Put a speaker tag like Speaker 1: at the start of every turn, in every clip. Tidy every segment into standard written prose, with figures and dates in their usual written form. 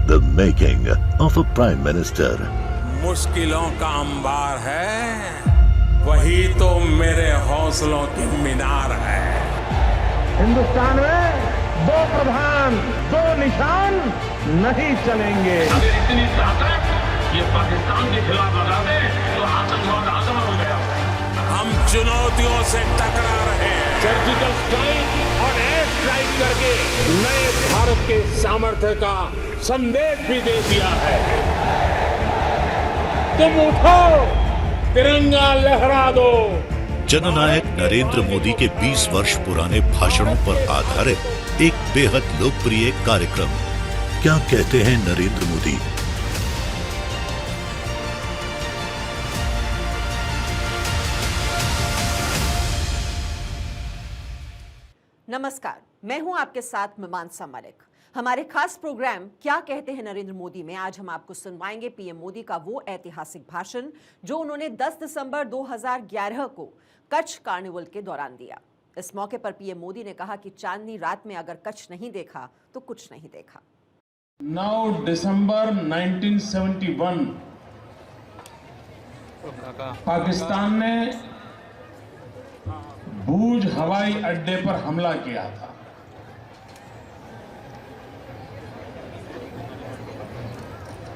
Speaker 1: The making of a Prime Minister.
Speaker 2: मुश्किलों का अंबार है, वही तो मेरे हौसलों की मीनार है।
Speaker 3: हिंदुस्तान में दो प्रधान दो निशान नहीं चलेंगे।
Speaker 4: अगर इतनी ताकत ये पाकिस्तान के खिलाफ लगा दे तो आतंकवाद आसान हो गया।
Speaker 2: हम चुनौतियों से टकरा रहे हैं।
Speaker 5: सर्जिकल स्ट्राइक और एयर स्ट्राइक करके नए भारत के सामर्थ्य का संदेश भी दे दिया है। तुम उठो, तिरंगा लहरा दो।
Speaker 1: जननायक नरेंद्र मोदी के 20 वर्ष पुराने भाषणों पर आधारित एक बेहद लोकप्रिय कार्यक्रम। क्या कहते हैं नरेंद्र मोदी?
Speaker 6: नमस्कार, मैं हूं आपके साथ मीमांसा मलिक। हमारे खास प्रोग्राम क्या कहते हैं नरेंद्र मोदी में आज हम आपको सुनवाएंगे पीएम मोदी का वो ऐतिहासिक भाषण जो उन्होंने 10 दिसंबर 2011 को कच्छ कार्निवल के दौरान दिया। इस मौके पर पीएम मोदी ने कहा कि चांदनी रात में अगर कच्छ नहीं देखा तो कुछ नहीं देखा।
Speaker 5: 9 दिसंबर 1971 पाकिस्तान ने भूज हवाई अड्डे पर हमला किया था।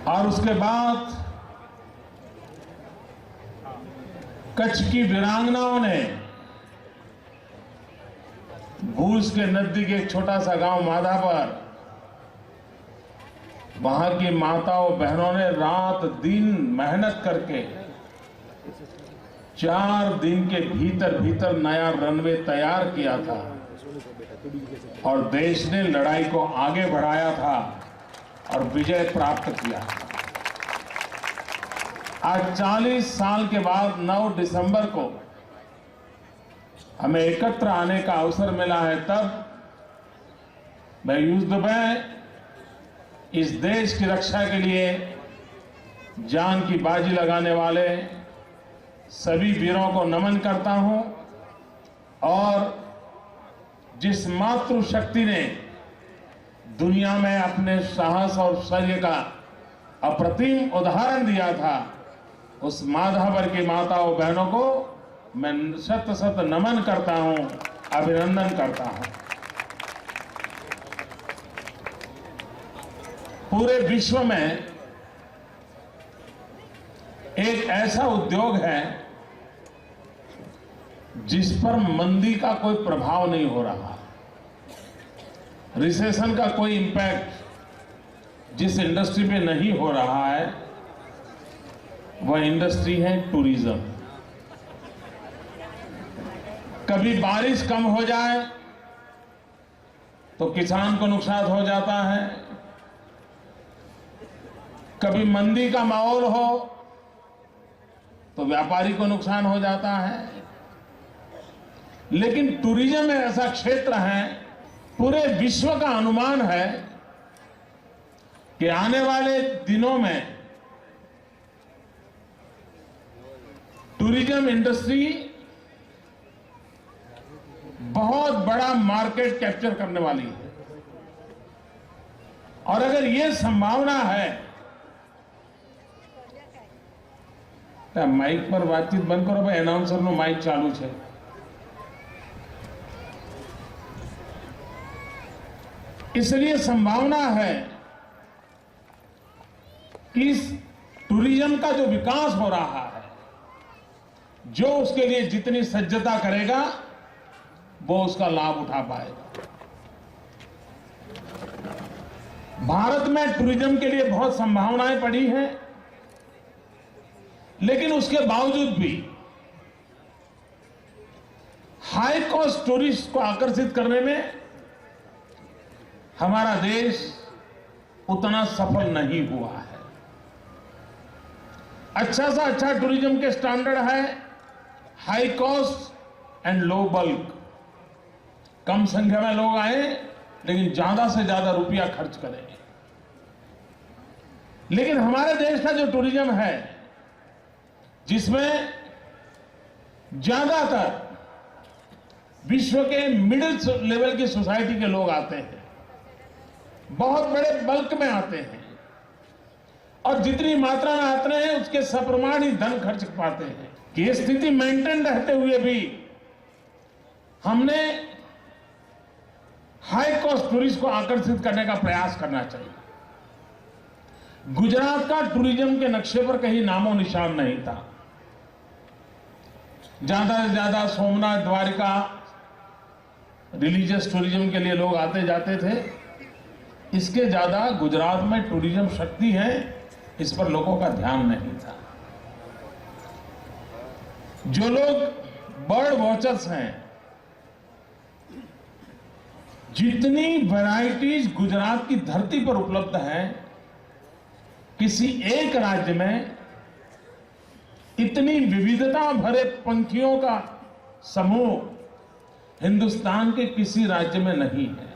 Speaker 5: और उसके बाद कच्छ की वीरांगनाओं ने भूज के नजदीक एक छोटा सा गांव माधा पर वहां की माताओं बहनों ने रात दिन मेहनत करके 4 दिन के भीतर भीतर नया रनवे तैयार किया था और देश ने लड़ाई को आगे बढ़ाया था और विजय प्राप्त किया। आज 40 साल के बाद 9 दिसंबर को हमें एकत्र आने का अवसर मिला है। तब मैं युद्ध में इस देश की रक्षा के लिए जान की बाजी लगाने वाले सभी वीरों को नमन करता हूं और जिस मातृशक्ति ने दुनिया में अपने साहस और शौर्य का अप्रतिम उदाहरण दिया था, उस माधावर की माताओं बहनों को मैं शत शत नमन करता हूं, अभिनंदन करता हूं। पूरे विश्व में एक ऐसा उद्योग है जिस पर मंदी का कोई प्रभाव नहीं हो रहा, रिसेशन का कोई इंपैक्ट जिस इंडस्ट्री पे नहीं हो रहा है वह इंडस्ट्री है टूरिज्म। कभी बारिश कम हो जाए तो किसान को नुकसान हो जाता है, कभी मंदी का माहौल हो तो व्यापारी को नुकसान हो जाता है। लेकिन टूरिज्म में ऐसा क्षेत्र है, पूरे विश्व का अनुमान है कि आने वाले दिनों में टूरिज्म इंडस्ट्री बहुत बड़ा मार्केट कैप्चर करने वाली है। और अगर यह संभावना है तो माइक पर बातचीत बंद करो भाई, एनाउंसर नो माइक चालू है। इसलिए संभावना है कि इस टूरिज्म का जो विकास हो रहा है, जो उसके लिए जितनी सज्जता करेगा वो उसका लाभ उठा पाएगा। भारत में टूरिज्म के लिए बहुत संभावनाएं पड़ी हैं, लेकिन उसके बावजूद भी हाई कॉस्ट टूरिस्ट को आकर्षित करने में हमारा देश उतना सफल नहीं हुआ है। अच्छा सा अच्छा टूरिज्म के स्टैंडर्ड है high cost and low bulk. कम संख्या में लोग आए लेकिन ज्यादा से ज्यादा रुपया खर्च करें। लेकिन हमारे देश का जो टूरिज्म है जिसमें ज्यादातर विश्व के मिडिल लेवल की सोसाइटी के लोग आते हैं, बहुत बड़े बल्क में आते हैं, और जितनी मात्रा में आते हैं उसके सप्रमाण ही धन खर्च पाते हैं। कि ये स्थिति मेंटेन रहते हुए भी हमने हाई कॉस्ट टूरिस्ट को आकर्षित करने का प्रयास करना चाहिए। गुजरात का टूरिज्म के नक्शे पर कहीं नामो निशान नहीं था। ज्यादा से ज्यादा सोमनाथ, द्वारिका रिलीजियस टूरिज्म के लिए लोग आते जाते थे। इसके ज्यादा गुजरात में टूरिज्म शक्ति है, इस पर लोगों का ध्यान नहीं था। जो लोग बर्ड वॉचर्स हैं, जितनी वैरायटीज गुजरात की धरती पर उपलब्ध है, किसी एक राज्य में इतनी विविधता भरे पंखियों का समूह हिंदुस्तान के किसी राज्य में नहीं है।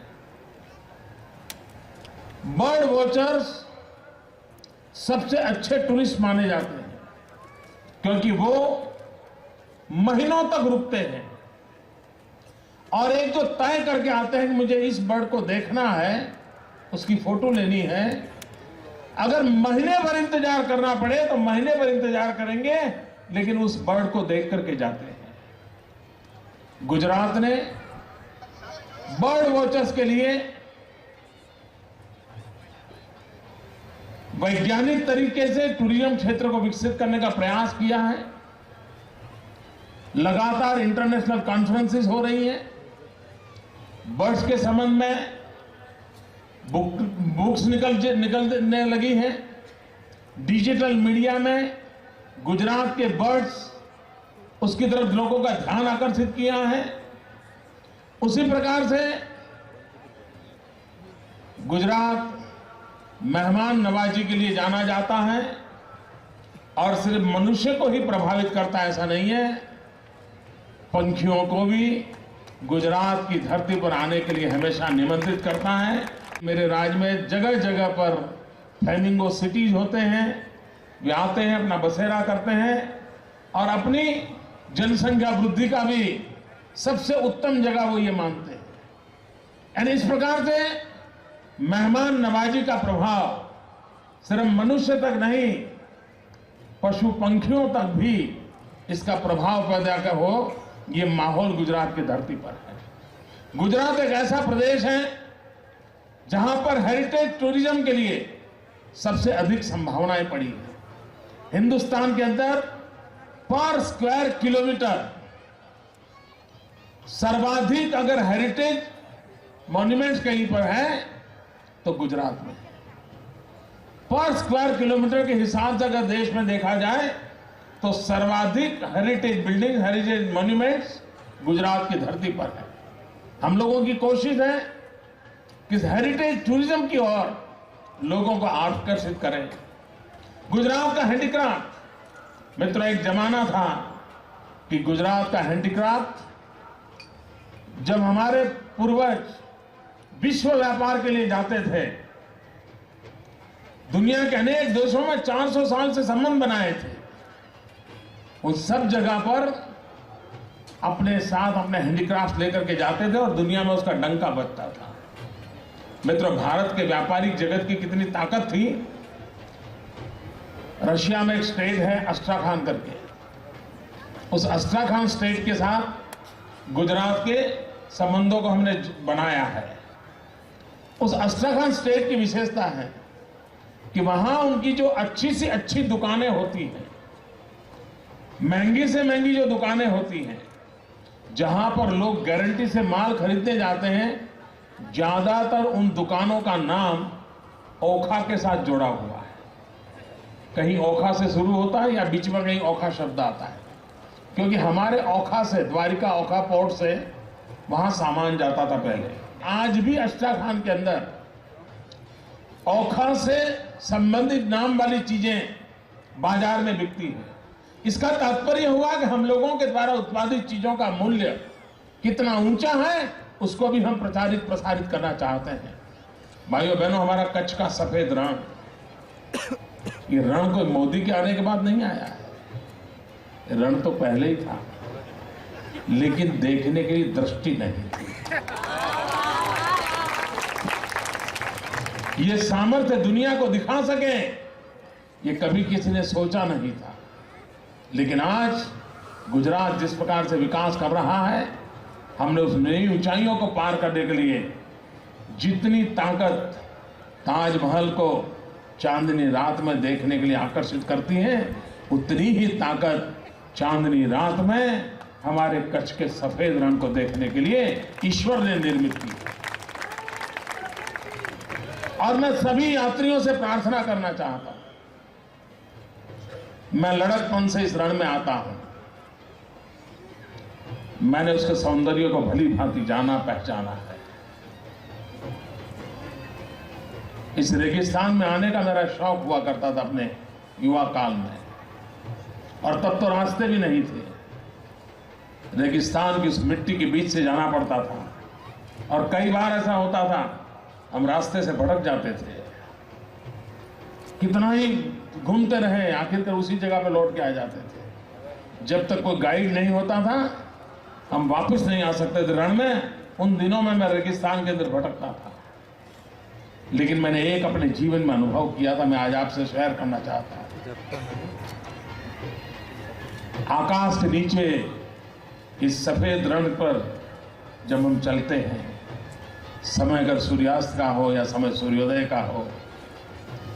Speaker 5: बर्ड वॉचर्स सबसे अच्छे टूरिस्ट माने जाते हैं क्योंकि वो महीनों तक रुकते हैं और एक जो तय करके आते हैं कि मुझे इस बर्ड को देखना है, उसकी फोटो लेनी है। अगर महीने भर इंतजार करना पड़े तो महीने भर इंतजार करेंगे, लेकिन उस बर्ड को देख करके जाते हैं। गुजरात ने बर्ड वॉचर्स के लिए वैज्ञानिक तरीके से टूरिज्म क्षेत्र को विकसित करने का प्रयास किया है। लगातार इंटरनेशनल कॉन्फ्रेंसेस हो रही हैं। बर्ड्स के संबंध में बुक्स निकलने लगी हैं। डिजिटल मीडिया में गुजरात के बर्ड्स, उसकी तरफ लोगों का ध्यान आकर्षित किया है। उसी प्रकार से गुजरात मेहमान नवाजी के लिए जाना जाता है और सिर्फ मनुष्य को ही प्रभावित करता है ऐसा नहीं है, पंखियों को भी गुजरात की धरती पर आने के लिए हमेशा निमंत्रित करता है। मेरे राज्य में जगह जगह पर फ्लेमिंगो सिटीज होते हैं, वे आते हैं, अपना बसेरा करते हैं और अपनी जनसंख्या वृद्धि का भी सबसे उत्तम जगह वो ये मानते हैं। यानी इस प्रकार से मेहमान नवाजी का प्रभाव सिर्फ मनुष्य तक नहीं, पशु पंखियों तक भी इसका प्रभाव पैदा कर हो, ये माहौल गुजरात की धरती पर है। गुजरात एक ऐसा प्रदेश है जहां पर हेरिटेज टूरिज्म के लिए सबसे अधिक संभावनाएं पड़ी है। हिंदुस्तान के अंदर पर स्क्वायर किलोमीटर सर्वाधिक अगर हेरिटेज मॉन्यूमेंट्स कहीं पर है तो गुजरात में। पर स्क्वायर किलोमीटर के हिसाब से अगर देश में देखा जाए तो सर्वाधिक heritage building, heritage monuments Gujarat की धरती पर है। हम लोगों की कोशिश है कि हेरिटेज टूरिज्म की ओर लोगों को आकर्षित करें। गुजरात का हैंडीक्राफ्ट, मित्रों, एक जमाना था कि गुजरात का हैंडीक्राफ्ट, जब हमारे पूर्वज विश्व व्यापार के लिए जाते थे, दुनिया के अनेक देशों में 400 साल से संबंध बनाए थे, उन सब जगह पर अपने साथ अपने हैंडीक्राफ्ट लेकर के जाते थे और दुनिया में उसका डंका बजता था। मित्रों, भारत के व्यापारिक जगत की कितनी ताकत थी। रशिया में एक स्टेट है अस्ट्राखान करके, उस अस्ट्राखान स्टेट के साथ गुजरात के संबंधों को हमने बनाया है। उस अस्ट्राखान स्टेट की विशेषता है कि वहां उनकी जो अच्छी से अच्छी दुकानें होती हैं, महंगी से महंगी जो दुकानें होती हैं, जहां पर लोग गारंटी से माल खरीदने जाते हैं, ज्यादातर उन दुकानों का नाम ओखा के साथ जुड़ा हुआ है। कहीं ओखा से शुरू होता है या बीच में कहीं ओखा शब्द आता है, क्योंकि हमारे ओखा से, द्वारिका ओखा पोर्ट से वहां सामान जाता था पहले। आज भी अस्ट्राखान के अंदर ओखा से संबंधित नाम वाली चीजें बाजार में बिकती हैं। इसका तात्पर्य हुआ कि हम लोगों के द्वारा उत्पादित चीजों का मूल्य कितना ऊंचा है, उसको भी हम प्रसारित करना चाहते हैं। भाइयों बहनों, हमारा कच्छ का सफेद रण, ये रण कोई मोदी के आने के बाद नहीं आया है। रण तो पहले ही था, लेकिन देखने के लिए दृष्टि नहीं थी। ये सामर्थ्य दुनिया को दिखा सके ये कभी किसी ने सोचा नहीं था। लेकिन आज गुजरात जिस प्रकार से विकास कर रहा है, हमने उस नई ऊंचाइयों को पार करने के लिए जितनी ताकत ताजमहल को चांदनी रात में देखने के लिए आकर्षित करती है, उतनी ही ताकत चांदनी रात में हमारे कच्छ के सफेद रण को देखने के लिए ईश्वर ने निर्मित की। और मैं सभी यात्रियों से प्रार्थना करना चाहता हूं, मैं लड़कपन से इस रण में आता हूं, मैंने उसके सौंदर्य को भली भांति जाना पहचाना है। इस रेगिस्तान में आने का मेरा शौक हुआ करता था अपने युवा काल में, और तब तो रास्ते भी नहीं थे। रेगिस्तान की उस मिट्टी के बीच से जाना पड़ता था, और कई बार ऐसा होता था हम रास्ते से भटक जाते थे। कितना ही घूमते रहे, आखिरकार उसी जगह पे लौट के आ जाते थे। जब तक कोई गाइड नहीं होता था हम वापस नहीं आ सकते थे रण में। उन दिनों में मैं रेगिस्तान के अंदर भटकता था, लेकिन मैंने एक अपने जीवन में अनुभव किया था, मैं आज आपसे शेयर करना चाहता हूं। आकाश के नीचे इस सफेद रण पर जब हम चलते हैं, समय अगर सूर्यास्त का हो या समय सूर्योदय का हो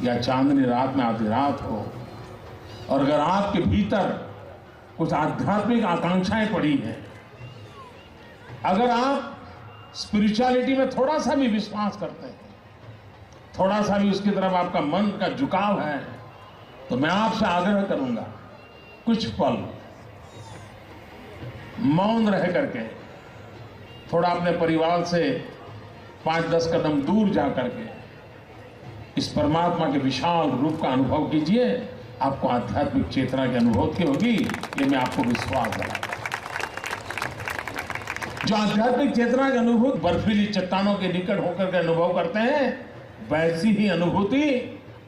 Speaker 5: या चांदनी रात में आधी रात हो, और अगर आपके भीतर कुछ आध्यात्मिक आकांक्षाएं पड़ी हैं, अगर आप स्पिरिचुअलिटी में थोड़ा सा भी विश्वास करते हैं, थोड़ा सा भी उसकी तरफ आपका मन का झुकाव है, तो मैं आपसे आग्रह करूंगा, कुछ पल मौन रह करके थोड़ा अपने परिवार से 5-10 कदम दूर जा करके इस परमात्मा के विशाल रूप का अनुभव कीजिए। आपको आध्यात्मिक चेतना की अनुभूति होगी, ये मैं आपको विश्वास दिलाता हूं। जो आध्यात्मिक चेतना की अनुभूति बर्फीली चट्टानों के निकट होकर के अनुभव करते हैं, वैसी ही अनुभूति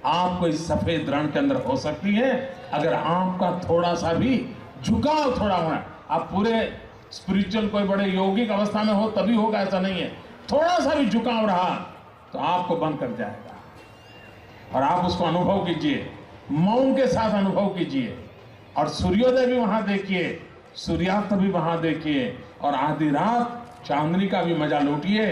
Speaker 5: आपको इस सफेद रण के अंदर हो सकती है, अगर आपका थोड़ा सा भी झुकाव थोड़ा हुआ। आप पूरे स्पिरिचुअल कोई बड़े योगिक अवस्था में हो तभी होगा, ऐसा नहीं है। थोड़ा सा भी झुकाव रहा तो आपको बंद कर जाएगा, और आप उसको अनुभव कीजिए, मौन के साथ अनुभव कीजिए, और सूर्योदय भी वहां देखिए, सूर्यास्त भी वहां देखिए, और आधी रात चांदनी का भी मजा लूटिए।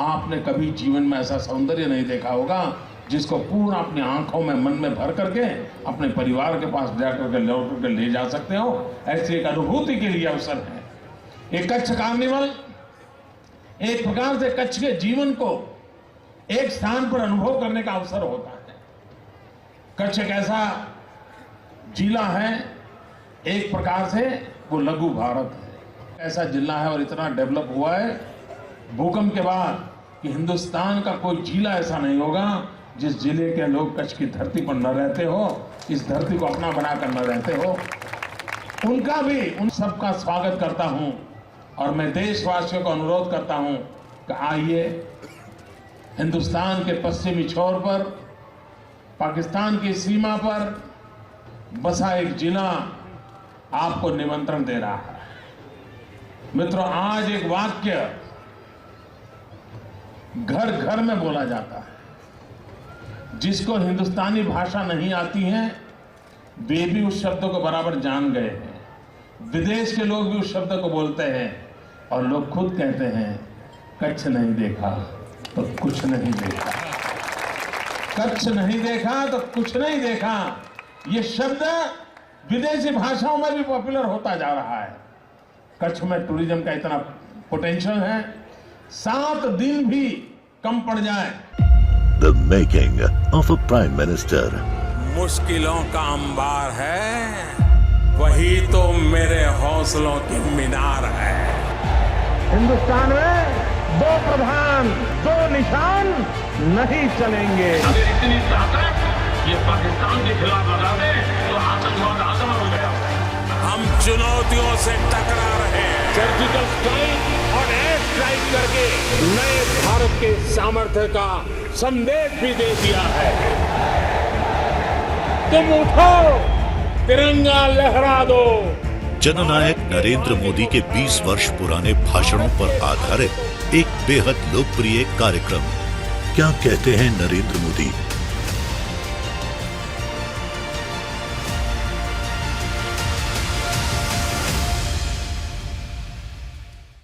Speaker 5: आपने कभी जीवन में ऐसा सौंदर्य नहीं देखा होगा जिसको पूर्ण अपनी आंखों में मन में भर करके अपने परिवार के पास जाकर के लौट कर ले जा सकते हो। ऐसी एक अनुभूति के लिए अवसर है। ये कच्छ कार्निवल एक प्रकार से कच्छ के जीवन को एक स्थान पर अनुभव करने का अवसर होता है। कच्छ एक ऐसा जिला है, एक प्रकार से वो लघु भारत है, ऐसा जिला है और इतना डेवलप हुआ है भूकंप के बाद कि हिंदुस्तान का कोई जिला ऐसा नहीं होगा जिस जिले के लोग कच्छ की धरती पर न रहते हो, इस धरती को अपना बनाकर न रहते हो। उनका भी, उन सबका स्वागत करता हूं, और मैं देशवासियों को अनुरोध करता हूं कि आइए, हिंदुस्तान के पश्चिमी छोर पर, पाकिस्तान की सीमा पर बसा एक जिला आपको निमंत्रण दे रहा है। मित्रों, आज एक वाक्य घर घर में बोला जाता है। जिसको हिंदुस्तानी भाषा नहीं आती है वे भी उस शब्द को बराबर जान गए हैं। विदेश के लोग भी उस शब्द को बोलते हैं, और लोग खुद कहते हैं कच्छ नहीं देखा तो कुछ नहीं देखा, कच्छ नहीं देखा तो कुछ नहीं देखा। ये शब्द विदेशी भाषाओं में भी पॉपुलर होता जा रहा है। कच्छ में टूरिज्म का इतना पोटेंशियल है, 7 दिन भी कम पड़ जाए।
Speaker 1: The making of a Prime Minister.
Speaker 2: मुश्किलों का अंबार है, वही तो मेरे हौसलों की मीनार है।
Speaker 3: हिंदुस्तान में 2 प्रधान 2 निशान नहीं चलेंगे।
Speaker 4: अगर इतनी ताकत ये पाकिस्तान के खिलाफ लगा दे तो आतंकवाद आसान हो गया।
Speaker 2: हम चुनौतियों से टकरा रहे हैं, सर्जिकल स्ट्राइक और एयर स्ट्राइक करके नए भारत के सामर्थ्य का संदेश भी दे दिया है। तुम उठो, तिरंगा लहरा दो।
Speaker 1: जननायक नरेंद्र मोदी के 20 वर्ष पुराने भाषणों पर आधारित एक बेहद लोकप्रिय कार्यक्रम क्या कहते हैं नरेंद्र मोदी।